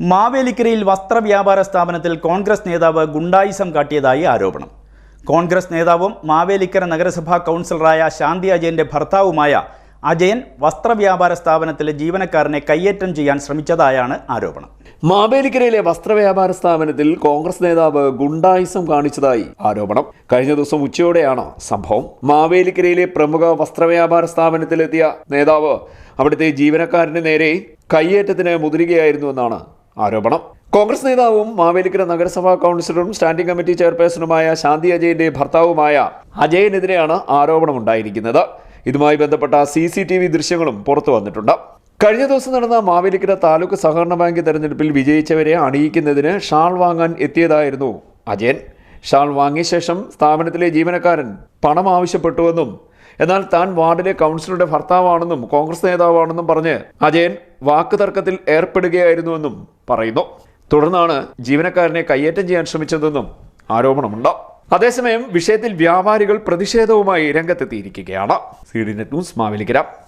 മാവേലിക്കരയിൽ വസ്ത്രവ്യാപാര സ്ഥാപനത്തിൽ കോൺഗ്രസ് നേതാവ് ഗുണ്ടായിസം കാട്ടിയതായി ആരോപണം. കോൺഗ്രസ് നേതാവും മാവേലിക്കര നഗരസഭാ കൗൺസിലറായ ശാന്തി അജയന്റെ ഭർത്താവുമായ അജയൻ വസ്ത്രവ്യാപാര സ്ഥാപനത്തിലെ ജീവനക്കാരനെ കയ്യേറ്റം ചെയ്യാൻ ശ്രമിച്ചതായാണ് ആരോപണം. മാവേലിക്കരയിലെ വസ്ത്രവ്യാപാര സ്ഥാപനത്തിൽ കോൺഗ്രസ് നേതാവ് ഗുണ്ടായിസം കാണിച്ചതായി ആരോപണം. കഴിഞ്ഞ ദിവസം ഉച്ചയോടെയാണ് സംഭവം. മാവേലിക്കരയിലെ പ്രമുഖ വസ്ത്രവ്യാപാര സ്ഥാപനത്തിലെത്തിയ നേതാവ് അവിടുത്തെ ജീവനക്കാരന് നേരെ കയ്യേറ്റത്തിന് മുതിരുകയായിരുന്നുവെന്നാണ് ആരോപണം. കോൺഗ്രസ് നേതാവും മാവേലിക്കര നഗരസഭാ കൗൺസിലറും സ്റ്റാൻഡിംഗ് കമ്മിറ്റി ചെയർപേഴ്സണുമായ ശാന്തി അജയന്റെ ഭർത്താവുമായ അജയനെതിരെയാണ് ആരോപണമുണ്ടായിരിക്കുന്നത്. ഇതുമായി ബന്ധപ്പെട്ട CCTV ദൃശ്യങ്ങളും പുറത്തു വന്നിട്ടുണ്ട്. കഴിഞ്ഞ ദിവസം നടന്ന മാവേലിക്കര താലൂക്ക് സഹകരണ ബാങ്ക് തെരഞ്ഞെടുപ്പിൽ വിജയിച്ചവരെ അണിയിക്കുന്നതിന് ഷാൾ വാങ്ങാൻ എത്തിയതായിരുന്നു അജയൻ. ഷാൾ വാങ്ങിയ ശേഷം സ്ഥാപനത്തിലെ ജീവനക്കാരൻ പണം ആവശ്യപ്പെട്ടുവെന്നും എന്നാൽ താൻ വാർഡിലെ കൗൺസിലറുടെ ഭർത്താവാണെന്നും കോൺഗ്രസ് നേതാവാണെന്നും പറഞ്ഞ് അജയൻ വാക്കുതർക്കത്തിൽ ഏർപ്പെടുകയായിരുന്നുവെന്നും പറയുന്നു. തുടർന്നാണ് ജീവനക്കാരനെ കയ്യേറ്റം ചെയ്യാൻ ശ്രമിച്ചതെന്നും ആരോപണമുണ്ട്. അതേസമയം വിഷയത്തിൽ വ്യാപാരികൾ പ്രതിഷേധവുമായി രംഗത്തെത്തിയിരിക്കുകയാണ്. CDNet news, Mavelikkara.